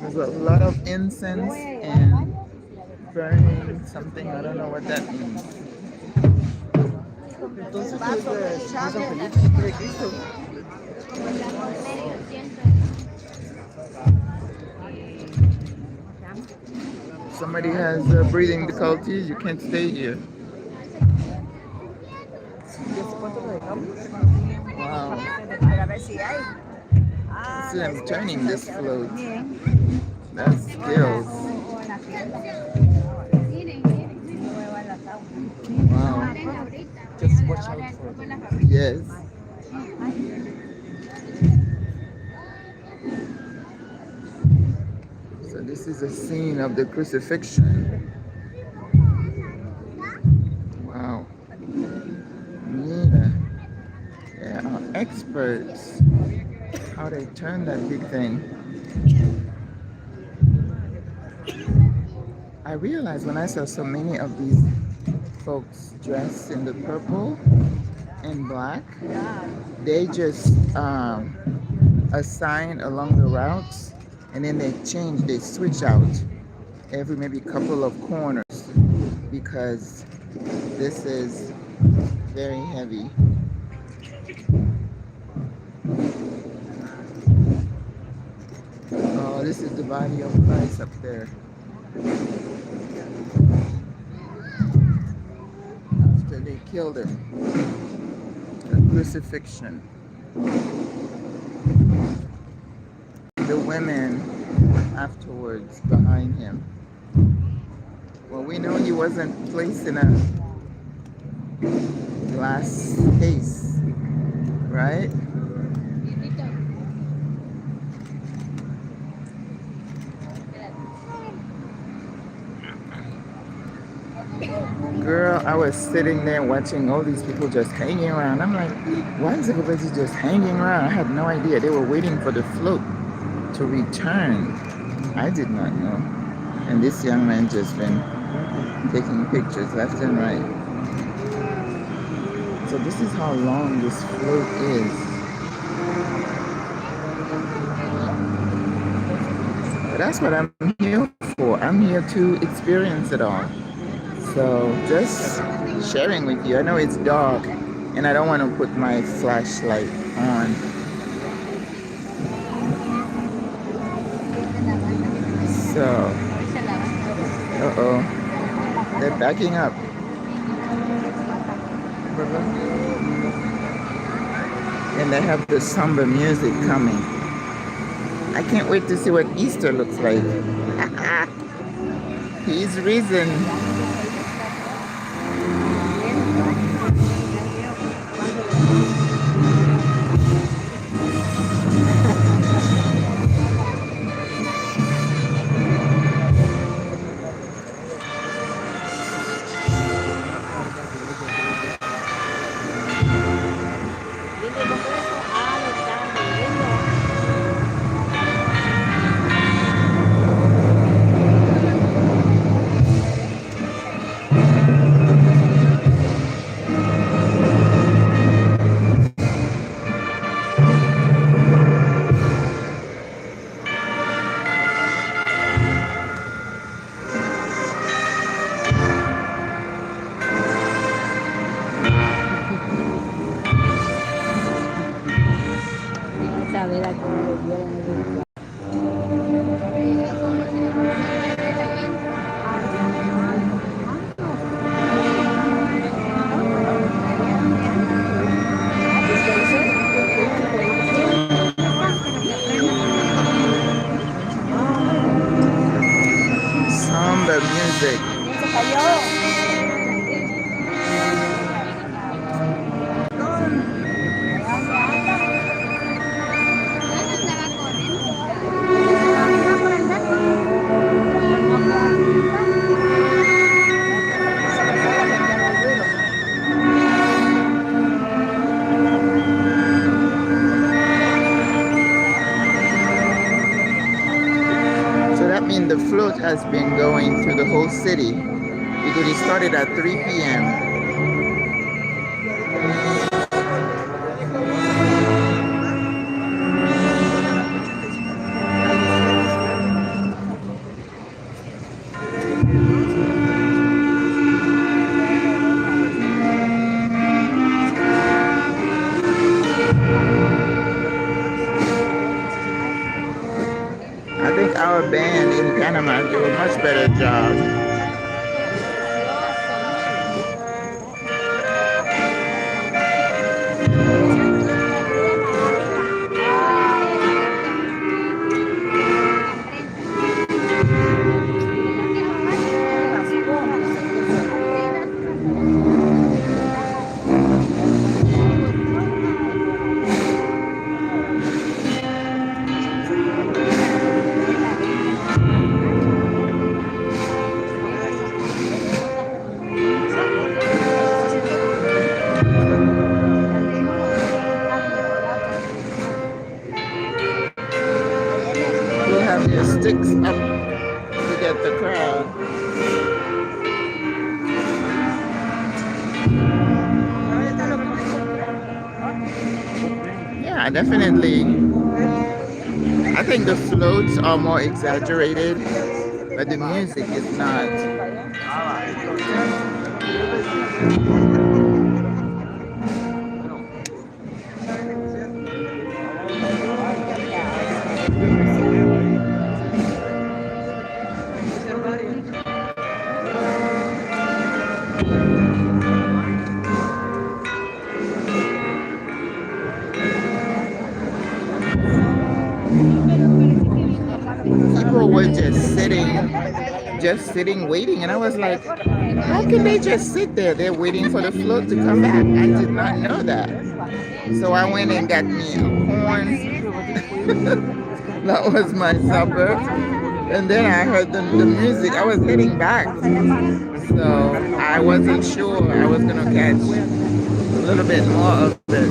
There's a lot of incense and burning something. I don't know what that means. Entonces es de San Felipe, después de Cristo. Somebody has breathing difficulties. You can't stay here. Wow. See them turning this float. That's skills. Wow. Just watch out for it. Yes. So this is a scene of the crucifixion. Wow. Yeah. They are experts how they turn that big thing. I realized when I saw so many of these folks dressed in the purple and black, they just assign along the routes and then they change, they switch out every maybe couple of corners because this is very heavy. Oh, this is the body of Christ up there. After they killed him. The crucifixion. The women afterwards behind him. Well, we know he wasn't placed in a glass case, right? Girl, I was sitting there watching all these people just hanging around. I'm like, why is everybody just hanging around? I had no idea. They were waiting for the float to return. I did not know. And this young man just been taking pictures left and right. So this is how long this float is. But that's what I'm here for. I'm here to experience it all. So just sharing with you. I know it's dark and I don't want to put my flashlight on. So, uh-oh, they're backing up. And they have the somber music coming. I can't wait to see what Easter looks like. He's risen. Somber music. The float has been going through the whole city because it started at 3 p.m. Panama do a much better job. You'll have your sticks up to get the crowd. Yeah, definitely. I think the floats are more exaggerated, but the music is not. People were just sitting, waiting, and I was like, how can they just sit there? They're waiting for the float to come back. I did not know that. So I went and got me a corn. That was my supper. And then I heard the music. I was heading back. So I wasn't sure I was going to catch a little bit more of it.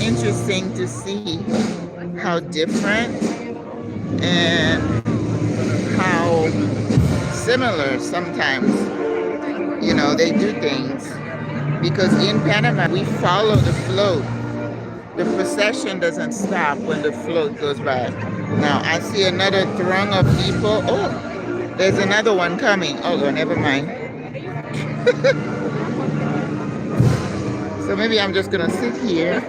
Interesting to see how different and how similar sometimes, they do things. Because in Panama, we follow the float. The procession doesn't stop when the float goes by. Now, I see another throng of people. Oh, there's another one coming. Oh, never mind. So maybe I'm just going to sit here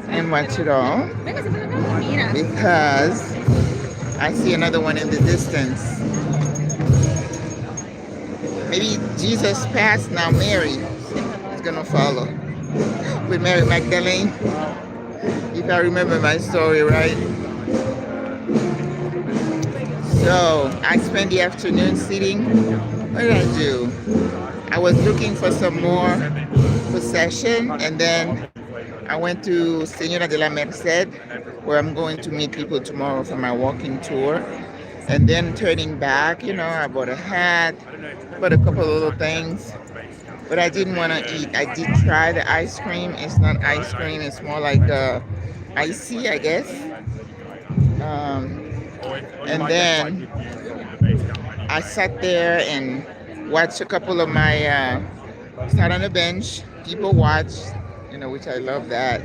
and watch it all because I see another one in the distance. Maybe Jesus passed, now Mary is gonna follow with Mary Magdalene, if I remember my story right. So I spent the afternoon sitting. What did I do? I was looking for some more procession, and then I went to Señora de la Merced, where I'm going to meet people tomorrow for my walking tour. And then turning back, I bought a hat, bought a couple of little things. But I didn't want to eat. I did try the ice cream. It's not ice cream. It's more like icy, I guess. And then I sat there and watched a couple of my, sat on a bench. People watched. Which I love that.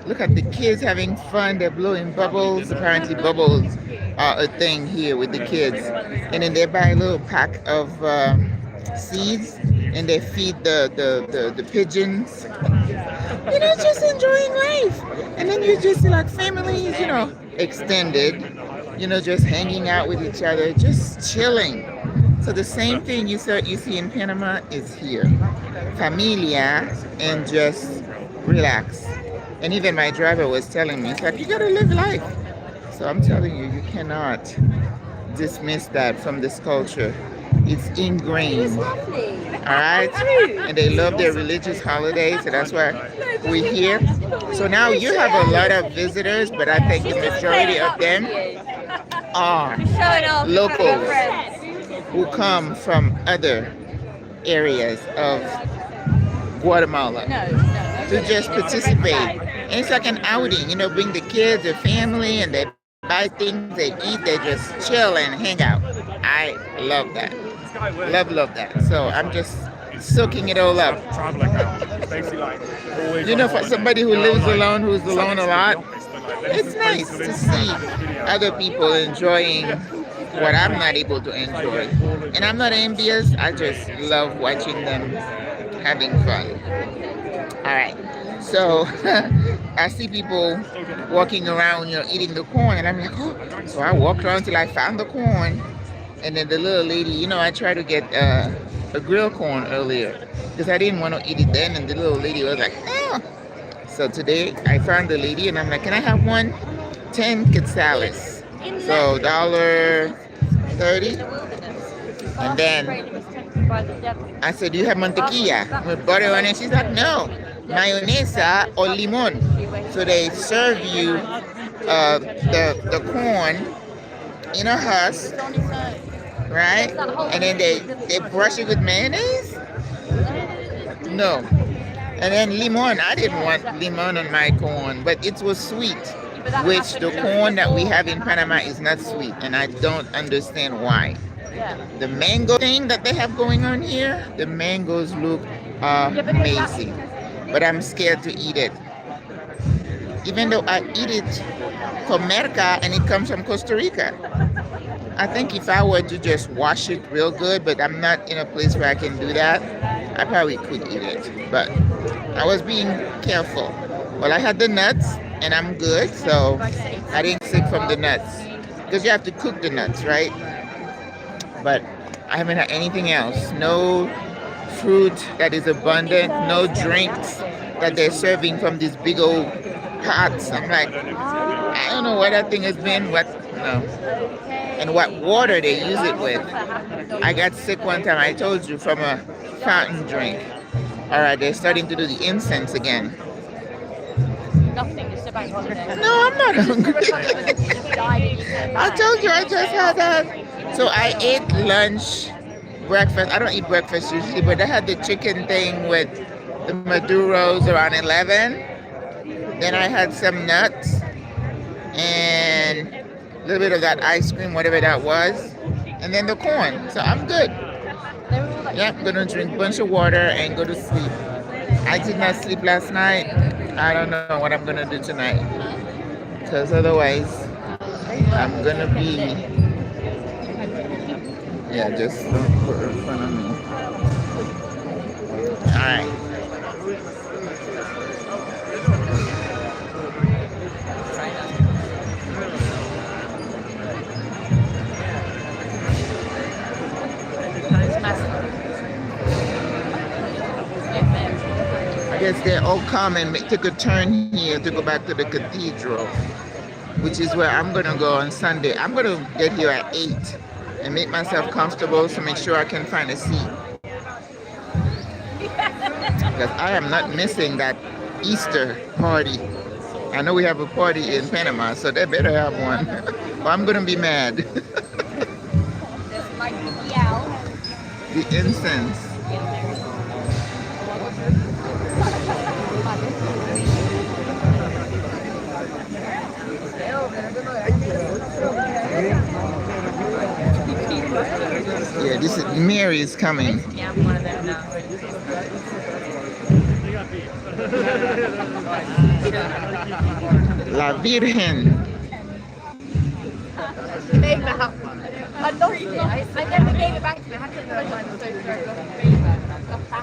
Look at the kids having fun. They're blowing bubbles. Apparently bubbles are a thing here with the kids. And then they buy a little pack of seeds and they feed the pigeons. Just enjoying life. And then you just see like families, extended, just hanging out with each other, just chilling. So the same thing you see in Panama is here. Familia and just relax. And even my driver was telling me, it's like, you gotta live life. So I'm telling you, you cannot dismiss that from this culture. It's It was ingrained. lovely. All right, and they love their religious holidays, so that's why we're here. So now you have a lot of visitors, but I think the She's just majority playing of up to them you. are She's showing off her locals friends. who come from other areas of Guatemala No, no. to just participate. And it's like an outing, you know, bring the kids, the family, and they buy things, they eat, they just chill and hang out. I love that. Love that. So I'm just soaking it all up. Travel account. Basically, like always You on know, for holiday. somebody who And I'm lives like, alone, who's something alone a to lot, the office, but, like, let me it's just nice post to on see Instagram this video. other people enjoying what I'm not able to enjoy. And I'm not envious, I just love watching them having fun. All right. So I see people walking around, you know, eating the corn, and I'm like, oh. So I walked around till I found the corn, and then the little lady, you know, I tried to get a grilled corn earlier because I didn't want to eat it then, and the little lady was like, no. So today I found the lady, and I'm like, can I have one? 10 quetzales, so $1.30. And then I said, do you have mantequilla with butter on it? She's like, no, mayonesa or limon. So they serve you the corn in a husk, right? And then they brush it with mayonnaise? No. And then lemon. I didn't want lemon on my corn, but it was sweet, which the corn that we have in Panama is not sweet, and I don't understand why. The mango thing that they have going on here, the mangoes look amazing, but I'm scared to eat it. Even though I eat it from Merca and it comes from Costa Rica. I think if I were to just wash it real good, but I'm not in a place where I can do that, I probably could eat it. But I was being careful. Well, I had the nuts and I'm good, so I didn't sick from the nuts. Because you have to cook the nuts, right? But I haven't had anything else. No fruit that is abundant, no drinks that they're serving from these big old pots. I'm like, I don't know what that thing has been, and what water they use it with. I got sick one time, I told you, from a fountain drink. All right, they're starting to do the incense again. Nothing, it's about holiday. No, I'm not hungry. I told you I just had that. So I ate lunch, breakfast. I don't eat breakfast usually, but I had the chicken thing with the maduros around 11. Then I had some nuts and a little bit of that ice cream, whatever that was, and then the corn. So I'm good. Yep, I'm gonna drink a bunch of water and go to sleep. I did not sleep last night. I don't know what I'm gonna do tonight, because otherwise I'm gonna be, yeah, just don't put it in front of me. All right. I guess they all come and take a turn here to go back to the cathedral, which is where I'm gonna go on Sunday. I'm gonna get here at 8 and make myself comfortable to make sure I can find a seat. Because I am not missing that Easter party. I know we have a party in Panama, so they better have one. Or I'm gonna be mad. The incense. Yeah, this is Mary is coming. Yeah, I'm one of them now. La Virgen. Maybe I have one. I lost it. I never gave it back to me. I had to put it on the sofa.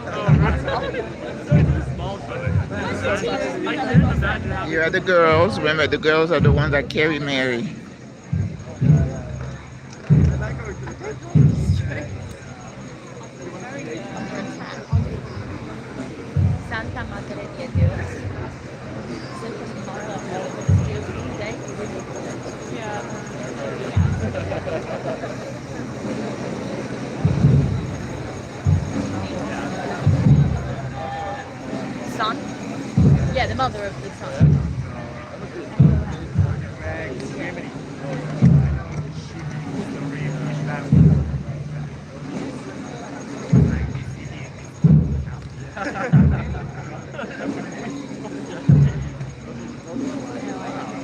Here are the girls. Remember, the girls are the ones that carry Mary. Santa Madre de Dios. Simple mother of all Jews these days. Yeah. sun. Yeah, the mother of the sun.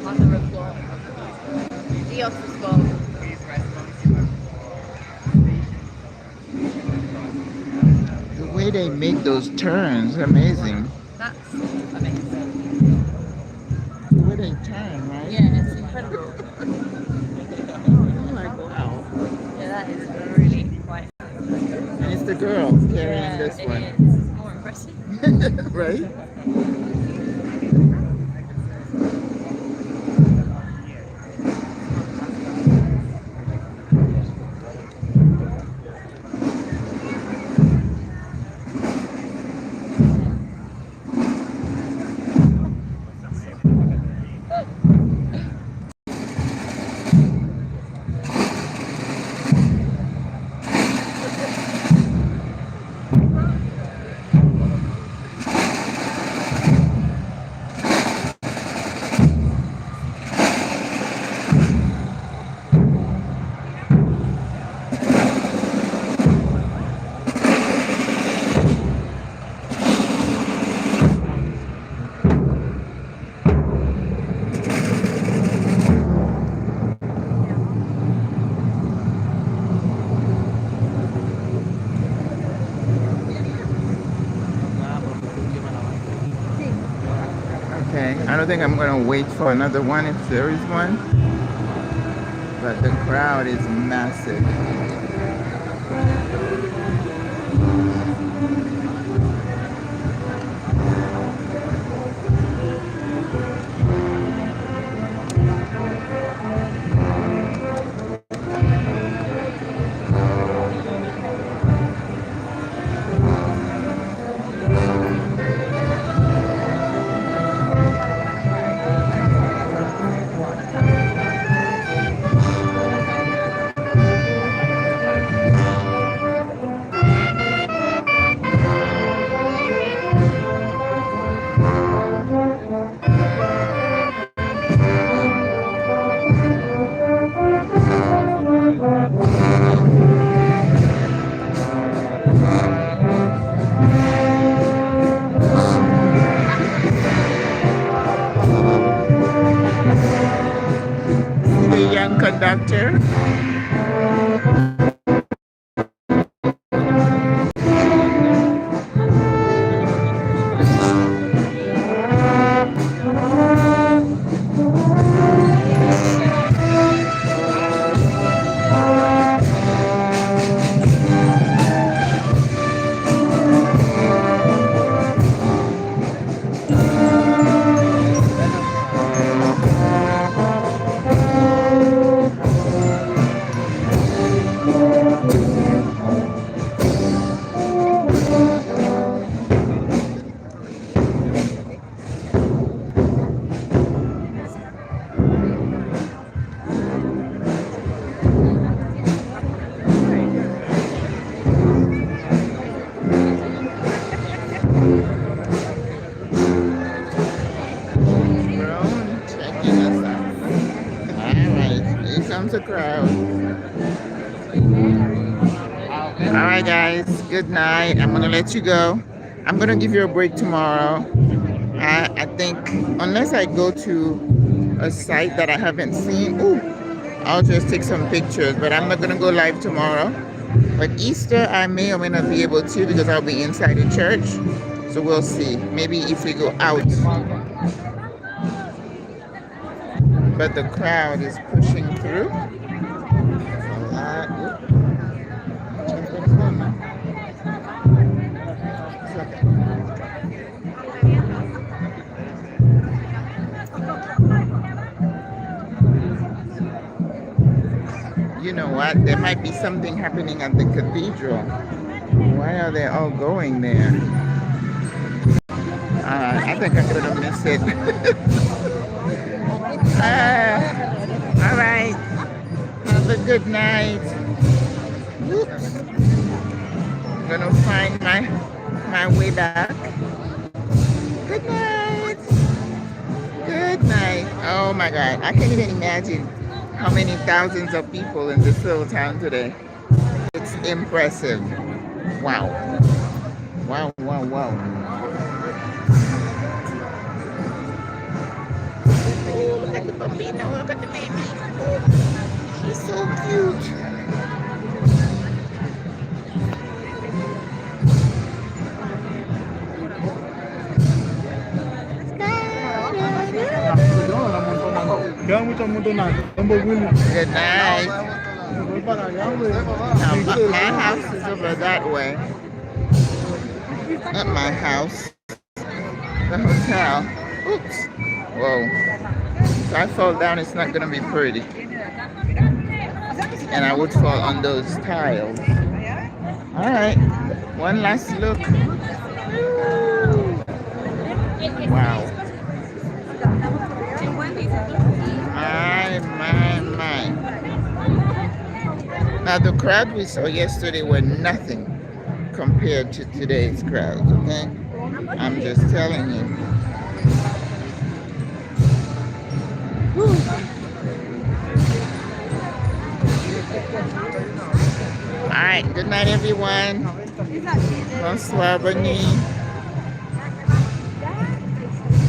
Mother of God. Dios is God. The way they make those turns, amazing. That's amazing. The way they turn, right? Yeah, it's incredible. I'm like, wow. Yeah, that is really quite. And it's the girls carrying this it one. is more impressive. Right? Okay, I don't think I'm gonna wait for another one if there is one, but the crowd is massive. The young conductor. Checking us out. Alright, here comes the crowd. Alright guys, good night. I'm gonna let you go. I'm gonna give you a break tomorrow. I think unless I go to a site that I haven't seen, I'll just take some pictures, but I'm not gonna go live tomorrow. But Easter I may or may not be able to because I'll be inside the church. So we'll see. Maybe if we go out. But the crowd is pushing through. You know what? There might be something happening at the cathedral. Why are they all going there? I think I'm gonna miss it. All right. Have a good night. Oops. I'm gonna find my way back. my God, I can't even imagine how many thousands of people in this little town today. It's impressive. Wow. Wow, wow, wow. Oh, look at the bambino, look at the baby. Oh, he's so cute. Quedan muchos amontonados. Good night. Now, my house is over that way. Not my house. The hotel. Oops. Whoa. If I fall down, it's not going to be pretty. And I would fall on those tiles. All right. One last look. Wow. My. Now, the crowd we saw yesterday were nothing compared to today's crowd, okay? I'm just telling you. Whew. All right, good night, everyone. Bonsoir, bonne nuit.